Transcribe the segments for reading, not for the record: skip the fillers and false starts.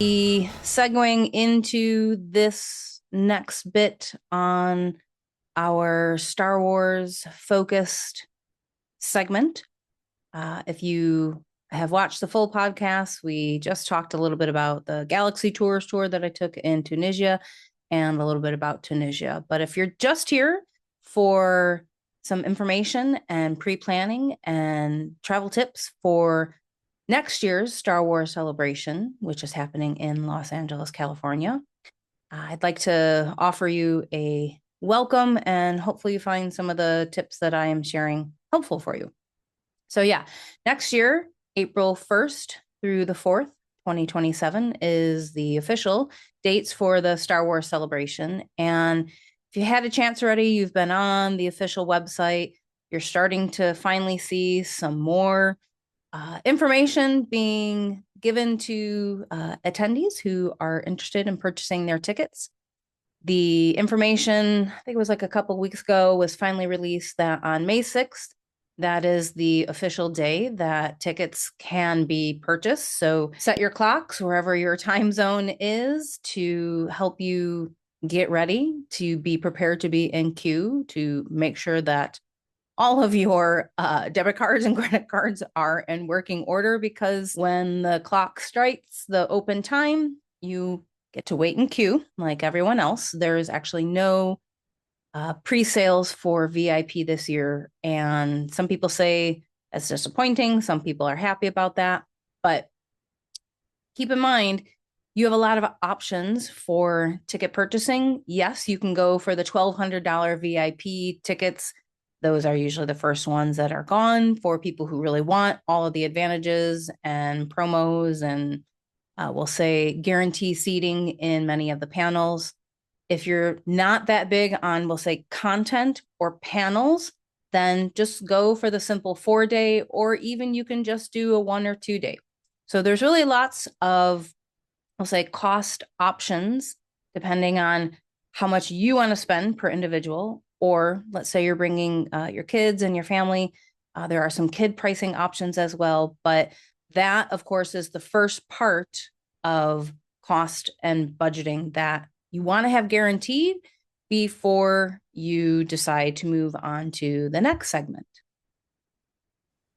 be segueing into this next bit on our Star Wars focused segment. If you have watched the full podcast, we just talked a little bit about the Galaxy Tours tour that I took in Tunisia and a little bit about Tunisia. But if you're just here for some information and pre-planning and travel tips for next year's Star Wars celebration, which is happening in Los Angeles, California, I'd like to offer you a welcome and hopefully you find some of the tips that I am sharing helpful for you. So yeah, next year, April 1st through the 4th, 2027 is the official dates for the Star Wars celebration. And if you had a chance already, you've been on the official website, you're starting to finally see some more information being given to attendees who are interested in purchasing their tickets. The information, I think it was like a couple weeks ago, was finally released that on May 6th, that is the official day that tickets can be purchased. So set your clocks wherever your time zone is to help you get ready, to be prepared to be in queue, to make sure that all of your debit cards and credit cards are in working order, because when the clock strikes the open time, you get to wait in queue like everyone else. There's actually no pre-sales for VIP this year. And some people say it's disappointing. Some people are happy about that. But keep in mind, you have a lot of options for ticket purchasing. Yes, you can go for the $1,200 VIP tickets. Those are usually the first ones that are gone for people who really want all of the advantages and promos and we'll say guarantee seating in many of the panels. If you're not that big on, we'll say, content or panels, then just go for the simple 4-day, or even you can just do a 1 or 2 day. So there's really lots of, I'll say, cost options depending on how much you want to spend per individual. Or let's say you're bringing your kids and your family. There are some kid pricing options as well. But that, of course, is the first part of cost and budgeting that you want to have guaranteed before you decide to move on to the next segment.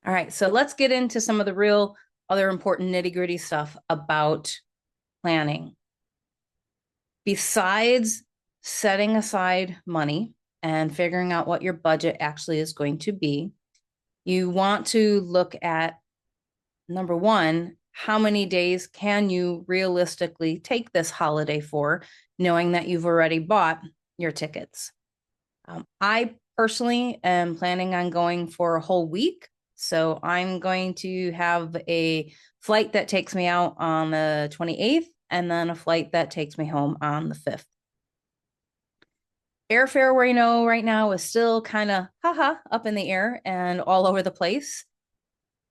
All right, so let's get into some of the real other important nitty-gritty stuff about planning. Besides setting aside money and figuring out what your budget actually is going to be, you want to look at, number one, how many days can you realistically take this holiday for, knowing that you've already bought your tickets. I personally am planning on going for a whole week. So I'm going to have a flight that takes me out on the 28th and then a flight that takes me home on the 5th. Airfare, where you know right now, is still kind of up in the air and all over the place.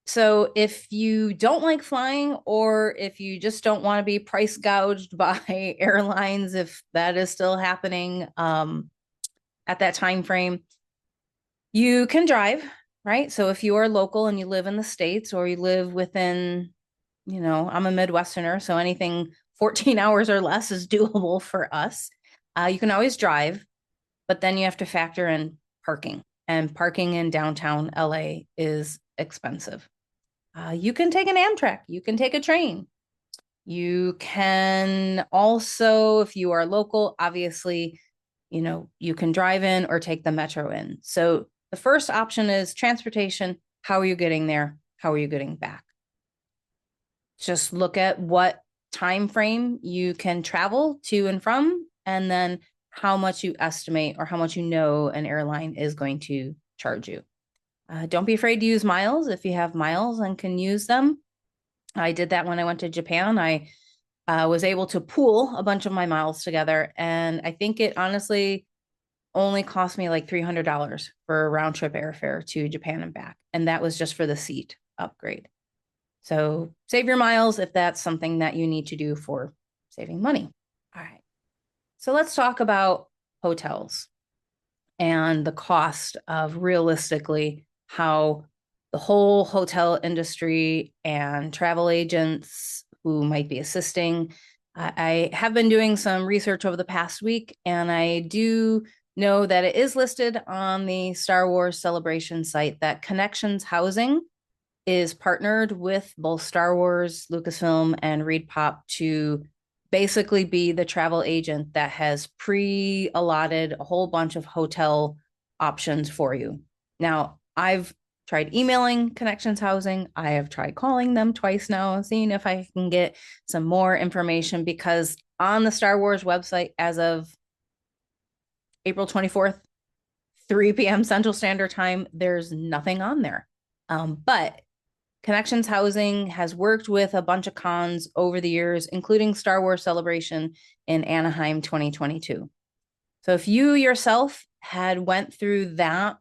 So if you don't like flying, or if you just don't want to be price gouged by airlines, if that is still happening at that time frame, you can drive, right? So if you are local and you live in the States, or you live within, I'm a Midwesterner, so anything 14 hours or less is doable for us. You can always drive, but then you have to factor in parking. And parking in downtown LA is expensive. You can take an Amtrak, you can take a train. You can also, if you are local, obviously, you can drive in or take the metro in. So the first option is transportation. How are you getting there? How are you getting back? Just look at what time frame you can travel to and from, and then how much you estimate or how much an airline is going to charge you. Don't be afraid to use miles if you have miles and can use them. I did that when I went to Japan. I was able to pool a bunch of my miles together, and I think it honestly only cost me like $300 for a round trip airfare to Japan and back, and that was just for the seat upgrade. So save your miles if that's something that you need to do for saving money. All right. So let's talk about hotels and the cost of realistically how the whole hotel industry and travel agents who might be assisting. I have been doing some research over the past week, and I do know that it is listed on the Star Wars Celebration site that Connections Housing is partnered with both Star Wars, Lucasfilm, and Reed Pop to basically be the travel agent that has pre-allotted a whole bunch of hotel options for you. Now, I've tried emailing Connections Housing. I have tried calling them twice now, seeing if I can get some more information, because on the Star Wars website, as of April 24th, 3 p.m. Central Standard Time, there's nothing on there. But Connections Housing has worked with a bunch of cons over the years, including Star Wars Celebration in Anaheim 2022. So if you yourself had went through that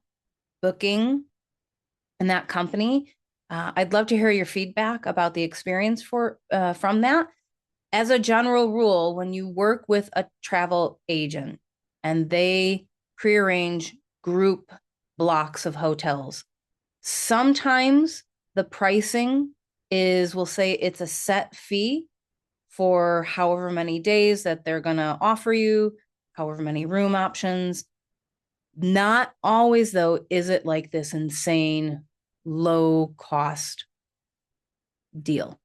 booking and that company, I'd love to hear your feedback about the experience from that. As a general rule, when you work with a travel agent and they prearrange group blocks of hotels, sometimes the pricing is, we'll say it's a set fee for however many days that they're going to offer you, however many room options. Not always, though, is it like this insane low cost deal.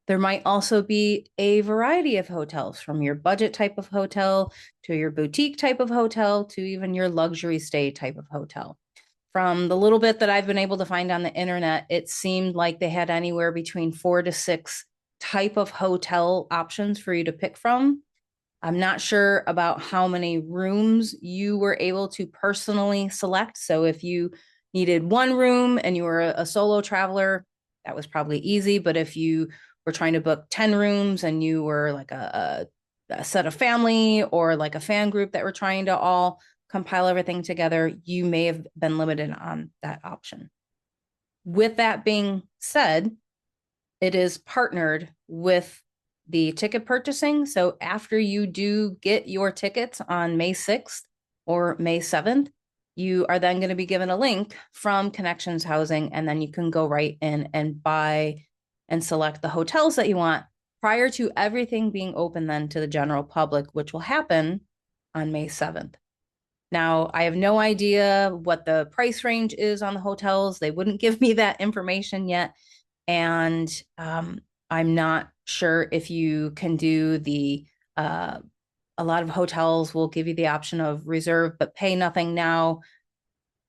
There might also be a variety of hotels, from your budget type of hotel to your boutique type of hotel to even your luxury stay type of hotel. From the little bit that I've been able to find on the internet, it seemed like they had anywhere between 4 to 6 type of hotel options for you to pick from. I'm not sure about how many rooms you were able to personally select. So if you needed one room and you were a solo traveler, that was probably easy. But if you were trying to book 10 rooms and you were like a set of family or like a fan group that were trying to all compile everything together, you may have been limited on that option. With that being said, it is partnered with the ticket purchasing. So after you do get your tickets on May 6th or May 7th, you are then going to be given a link from Connections Housing, and then you can go right in and buy and select the hotels that you want prior to everything being open then to the general public, which will happen on May 7th. Now, I have no idea what the price range is on the hotels. They wouldn't give me that information yet. And I'm not sure if you can do a lot of hotels will give you the option of reserve, but pay nothing now,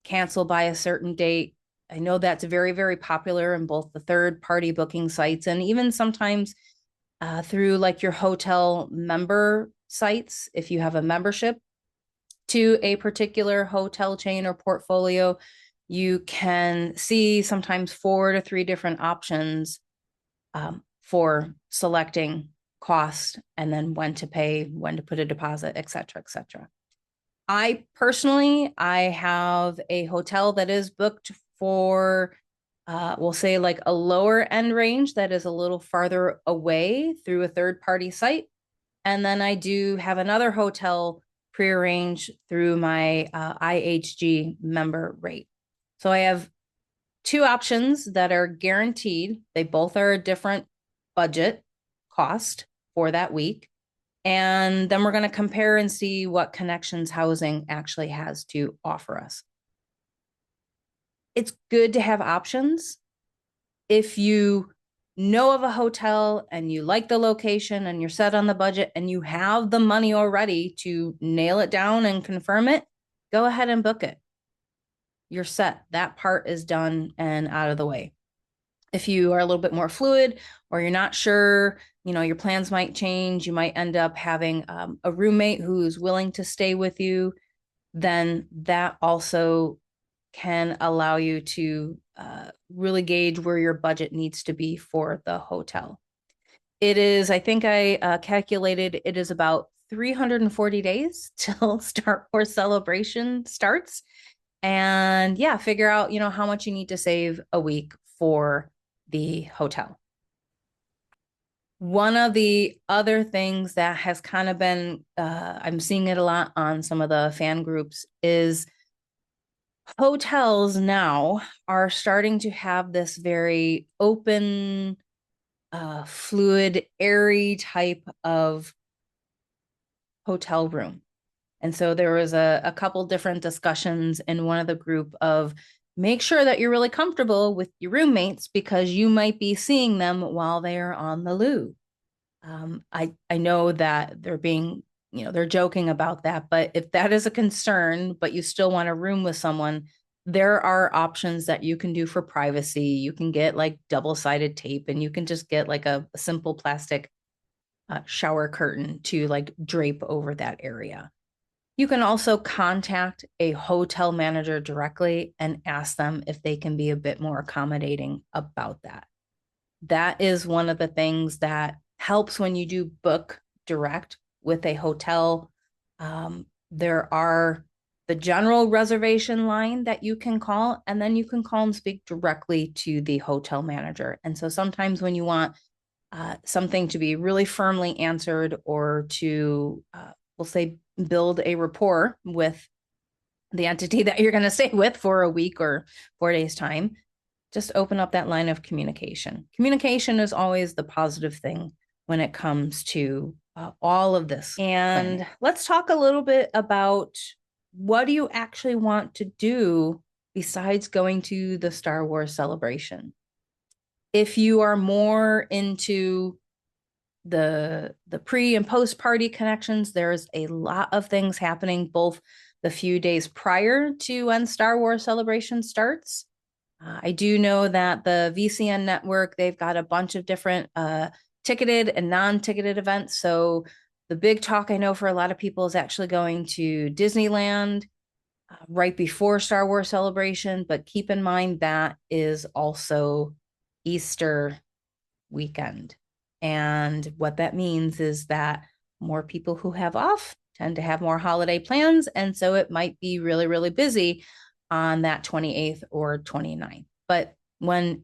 cancel by a certain date. I know that's very, very popular in both the third-party booking sites and even sometimes through like your hotel member sites. If you have a membership to a particular hotel chain or portfolio, you can see sometimes 4 to 3 different options for selecting cost and then when to pay, when to put a deposit, et cetera, et cetera. I personally have a hotel that is booked for, we'll say like a lower end range that is a little farther away through a third party site. And then I do have another hotel prearranged through my IHG member rate. So I have 2 options that are guaranteed. They both are a different budget cost for that week. And then we're going to compare and see what Connections Housing actually has to offer us. It's good to have options. If you know of a hotel and you like the location and you're set on the budget and you have the money already to nail it down and confirm it, go ahead and book it. You're set. That part is done and out of the way. If you are a little bit more fluid or you're not sure, your plans might change, you might end up having a roommate who's willing to stay with you, then that also can allow you to really gauge where your budget needs to be for the hotel. It is, I think I calculated, it is about 340 days till Star Wars Celebration starts. And yeah, figure out, how much you need to save a week for the hotel. One of the other things that has kind of been, I'm seeing it a lot on some of the fan groups, is hotels now are starting to have this very open fluid, airy type of hotel room. And so there was a couple different discussions in one of the group of make sure that you're really comfortable with your roommates because you might be seeing them while they are on the loo. I know that they're being, they're joking about that, but if that is a concern, but you still want a room with someone, there are options that you can do for privacy. You can get like double-sided tape, and you can just get like a simple plastic shower curtain to like drape over that area. You can also contact a hotel manager directly and ask them if they can be a bit more accommodating about that. That is one of the things that helps when you do book direct with a hotel. There are the general reservation line that you can call, and then you can call and speak directly to the hotel manager. And so sometimes when you want something to be really firmly answered or to, we'll say, build a rapport with the entity that you're going to stay with for a week or 4 days time, just open up that line of communication. Communication is always the positive thing when it comes to all of this. And let's talk a little bit about what do you actually want to do besides going to the Star Wars celebration. If you are more into the pre and post party connections, there's a lot of things happening both the few days prior to when Star Wars celebration starts. I do know that the VCN network, they've got a bunch of different ticketed and non-ticketed events. So the big talk I know for a lot of people is actually going to Disneyland right before Star Wars celebration. But keep in mind that is also Easter weekend. And what that means is that more people who have off tend to have more holiday plans. And so it might be really, really busy on that 28th or 29th. But when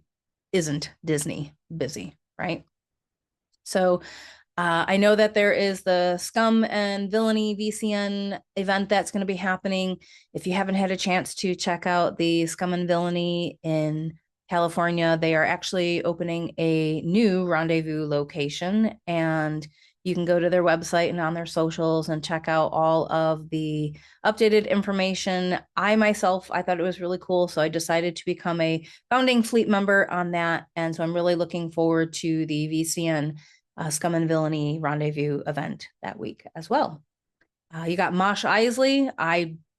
isn't Disney busy, right? So I know that there is the Scum and Villainy VCN event that's going to be happening. If you haven't had a chance to check out the Scum and Villainy in California, they are actually opening a new rendezvous location, and you can go to their website and on their socials and check out all of the updated information. I thought it was really cool, so I decided to become a founding fleet member on that, and so I'm really looking forward to the VCN Scum and Villainy rendezvous event that week as well. You got Mosh Isley.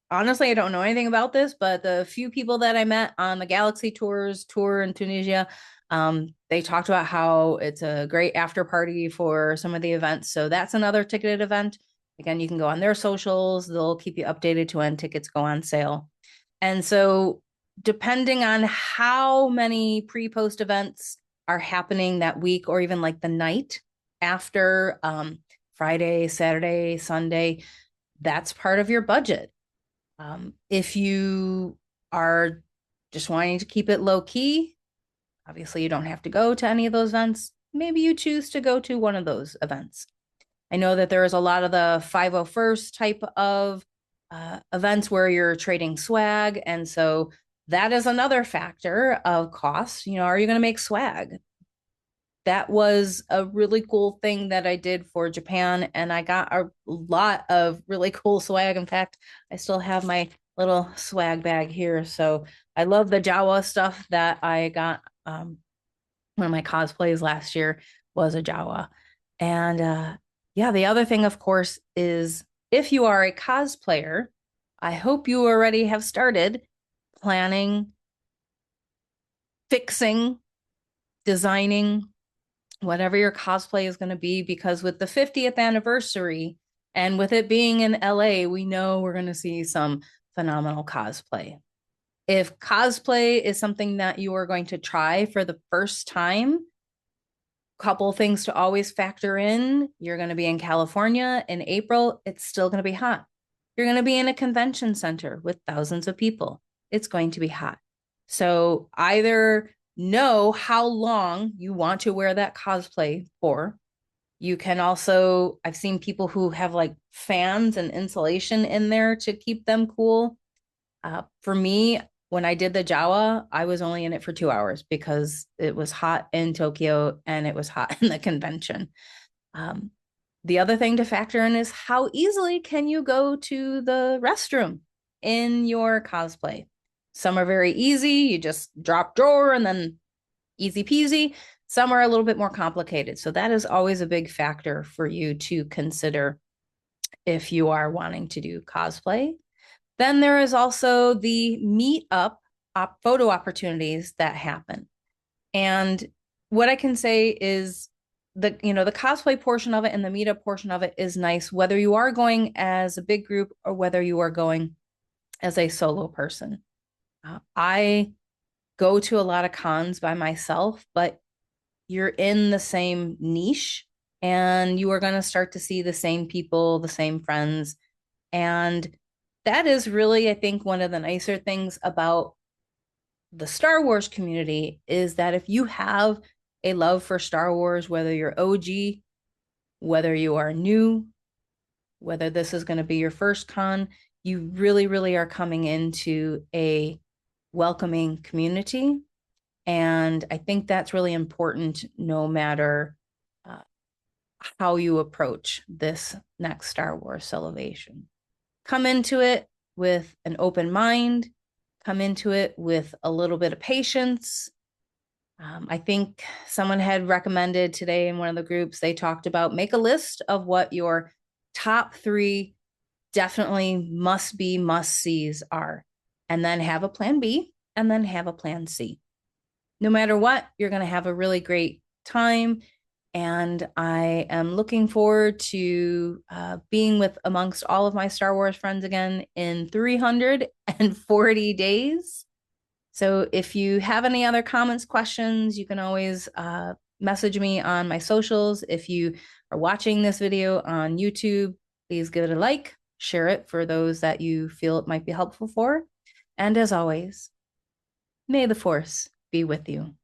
Honestly, I don't know anything about this, but the few people that I met on the Galaxy Tours tour in Tunisia, they talked about how it's a great after party for some of the events. So that's another ticketed event. Again, you can go on their socials. They'll keep you updated to when tickets go on sale. And so depending on how many pre-post events are happening that week, or even like the night after Friday, Saturday, Sunday, that's part of your budget. If you are just wanting to keep it low key, obviously you don't have to go to any of those events. Maybe you choose to go to one of those events. I know that there is a lot of the 501st type of events where you're trading swag. And so that is another factor of cost. Are you going to make swag? That was a really cool thing that I did for Japan, and I got a lot of really cool swag. In fact, I still have my little swag bag here. So I love the Jawa stuff that I got. One of my cosplays last year was a Jawa. And yeah, the other thing, of course, is if you are a cosplayer, I hope you already have started planning, fixing, designing, whatever your cosplay is going to be, because with the 50th anniversary and with it being in LA, we know we're going to see some phenomenal cosplay. If cosplay is something that you are going to try for the first time, couple things to always factor in. You're going to be in California in April. It's still going to be hot. You're going to be in a convention center with thousands of people. It's going to be hot. So either know how long you want to wear that cosplay for. You can also, I've seen people who have like fans and insulation in there to keep them cool. For me, When I did the Jawa, I was only in it for 2 hours because it was hot in Tokyo and it was hot in the convention. Um, the other thing to factor in is how easily can you go to the restroom in your cosplay? Some are very easy. You just drop drawer and then easy peasy. Some are a little bit more complicated. So that is always a big factor for you to consider if you are wanting to do cosplay. Then there is also the meetup photo opportunities that happen. And what I can say is the cosplay portion of it and the meetup portion of it is nice, whether you are going as a big group or whether you are going as a solo person. I go to a lot of cons by myself, but you're in the same niche and you are going to start to see the same people, the same friends. And that is really, I think, one of the nicer things about the Star Wars community is that if you have a love for Star Wars, whether you're OG, whether you are new, whether this is going to be your first con, you really, really are coming into a welcoming community. And I think that's really important no matter uh, how you approach this next Star Wars celebration. Come into it with an open mind, come into it with a little bit of patience. I think someone had recommended today in one of the groups, they talked about make a list of what your top three definitely must be must sees are, and then have a plan B and then have a plan C. No matter what, you're going to have a really great time. And I am looking forward to being with amongst all of my Star Wars friends again in 340 days. So if you have any other comments, questions, you can always message me on my socials. If you are watching this video on YouTube, please give it a like, share it for those that you feel it might be helpful for. And as always, may the Force be with you.